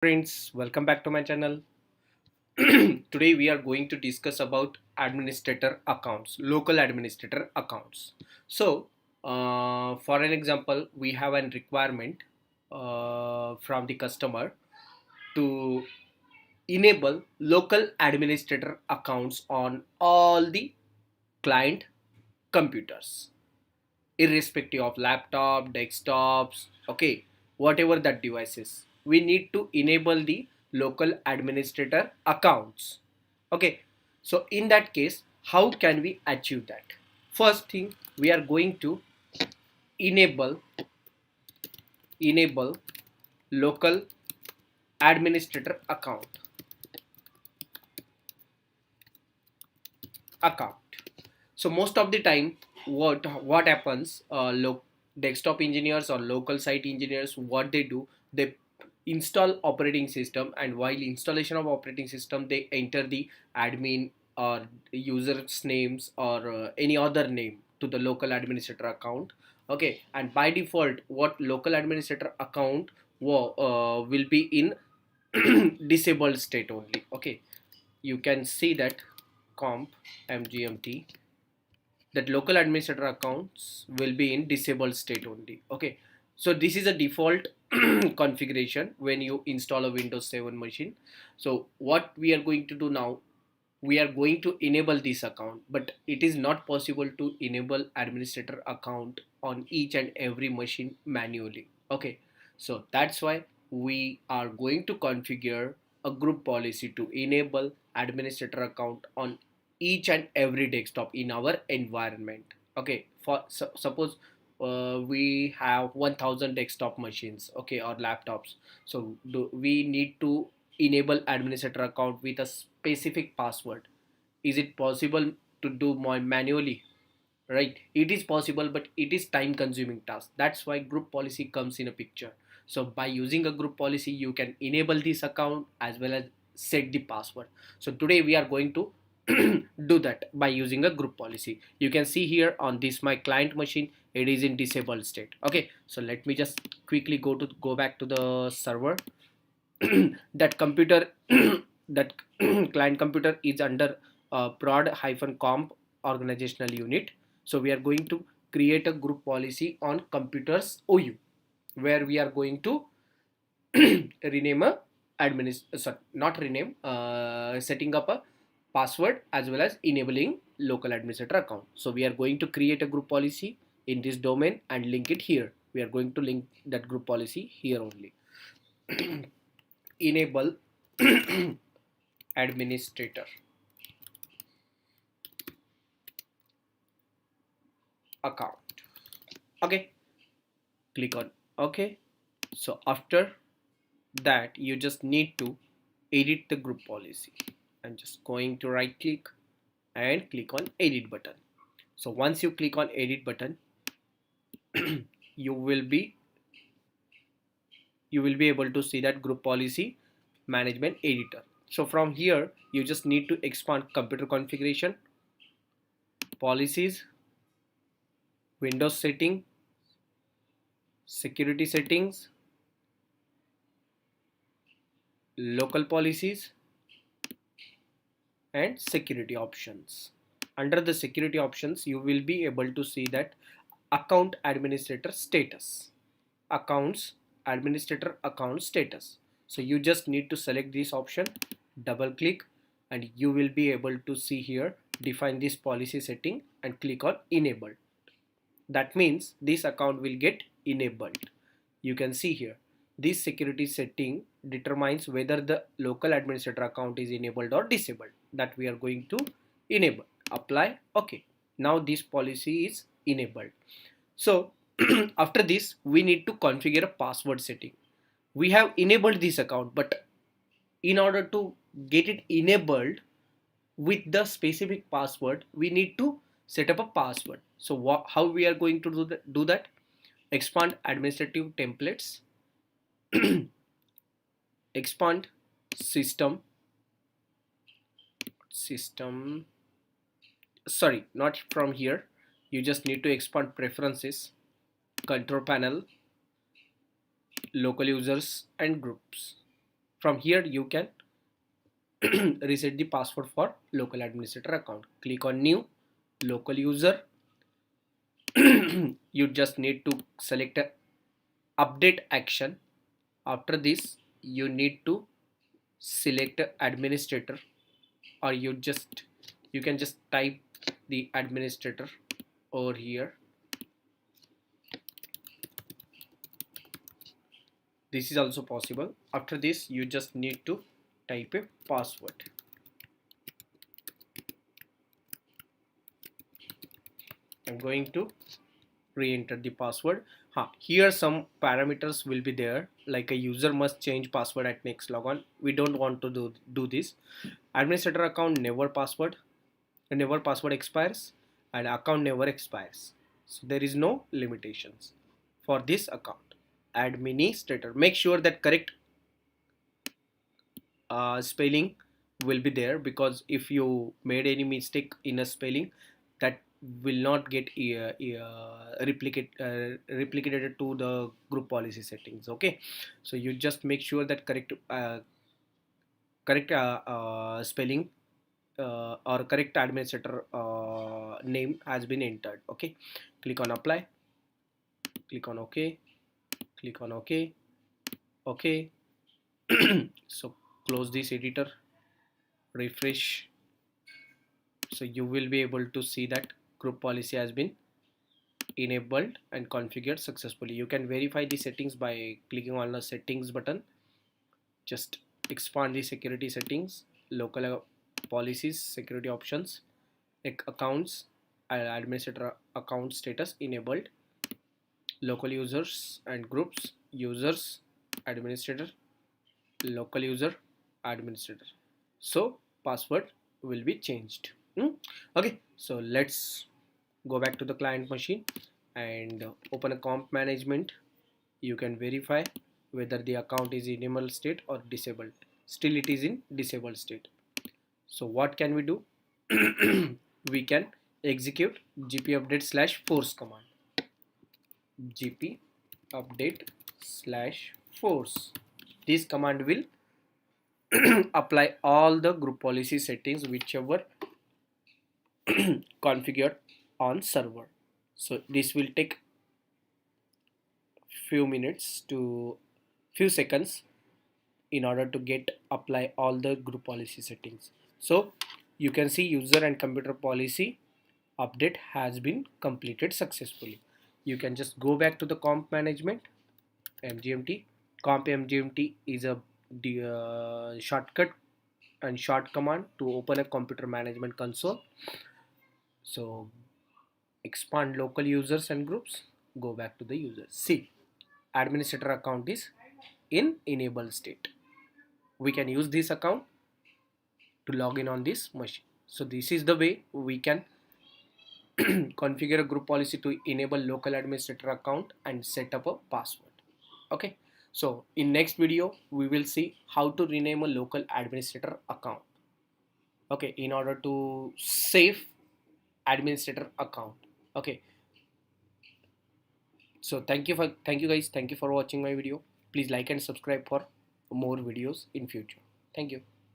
Friends, welcome back to my channel. Today we are going to discuss about administrator accounts, local administrator accounts. For an example, we have a requirement from the customer to enable local administrator accounts on all the client computers, irrespective of laptop, desktops, okay, whatever that devices. We need to enable the local administrator accounts. Okay, so in that case, how can we achieve that? First thing, we are going to enable enable local administrator account. So most of the time, what happens, desktop engineers or local site engineers, what they do, they install operating system, and while installation of operating system they enter the admin or users names or any other name to the local administrator account. Okay, and by default what local administrator account will be in disabled state only. Okay, you can see that comp mgmt, that local administrator accounts will be in disabled state only. Okay, so this is a default configuration when you install a Windows 7 machine. So what we are going to do now, we are going to enable this account, but it is not possible to enable administrator account on each and every machine manually. Okay, so that's why we are going to configure a group policy to enable administrator account on each and every desktop in our environment. Okay, suppose we have 1000 desktop machines, okay, or laptops. So we need to enable administrator account with a specific password. Is it possible to do more manually? Right, it is possible, but it is time consuming task. That's why group policy comes in a picture. So by using a group policy you can enable this account as well as set the password. So today we are going to do that by using a group policy. You can see here on this my client machine, it is in disabled state. Okay, so let me just quickly go back to the server. That computer that client computer is under prod-comp organizational unit. So we are going to create a group policy on computers OU, where we are going to rename a sorry, not rename, setting up a password as well as enabling local administrator account. So we are going to create a group policy in this domain and link it here. We are going to link that group policy here only. Enable administrator account. Okay, click on OK. So after that you just need to edit the group policy. I'm just going to right click and click on edit button. So once you click on edit button, you will be able to see that group policy management editor. So from here you just need to expand computer configuration, policies, Windows setting, security settings, local policies, and security options. Under the security options you will be able to see that account administrator status, accounts administrator account status. So you just need to select this option, double click, and you will be able to see here define this policy setting and click on enable. That means this account will get enabled. You can see here this security setting determines whether the local administrator account is enabled or disabled. That we are going to enable. Apply. Okay, now this policy is enabled. So after this we need to configure a password setting. We have enabled this account, but in order to get it enabled with the specific password we need to set up a password. So how we are going to do that? Expand administrative templates, expand system, sorry, not from here, you just need to expand preferences, control panel, local users and groups. From here you can reset the password for local administrator account. Click on new local user. You just need to select a update action. After this you need to select administrator, or you can just type the administrator over here. This is also possible. After this you just need to type a password. I'm going to re-enter the password. Here some parameters will be there, like a user must change password at next logon. We don't want to do this. Administrator account never password expires, and account never expires, so there is no limitations for this account. Administrator, make sure that correct spelling will be there, because if you made any mistake in a spelling, that will not get replicated to the group policy settings. Okay, so you just make sure that correct spelling or correct administrator name has been entered. Okay, click on apply, click on OK, click on OK. Okay. So close this editor, refresh. So you will be able to see that group policy has been enabled and configured successfully. You can verify the settings by clicking on the settings button. Just expand the security settings, local policies, security options, accounts, administrator account status enabled, local users and groups, users, administrator, local user, administrator. So password will be changed. Okay, so let's go back to the client machine and open a comp management. You can verify whether the account is in enable state or disabled. Still it is in disabled state. So what can we do? We can execute gp update / force command. Gp update / force. This command will apply all the group policy settings whichever configured on server. So this will take few seconds in order to get apply all the group policy settings. So you can see user and computer policy update has been completed successfully. You can just go back to the comp management, mgmt. Comp mgmt is a shortcut and short command to open a computer management console. So expand local users and groups, go back to the users. See, administrator account is in enable state. We can use this account to log in on this machine. So this is the way we can configure a group policy to enable local administrator account and set up a password. Okay, so in next video we will see how to rename a local administrator account, okay, in order to save administrator account. Okay, so thank you guys, thank you for watching my video. Please like and subscribe for more videos in future. Thank you.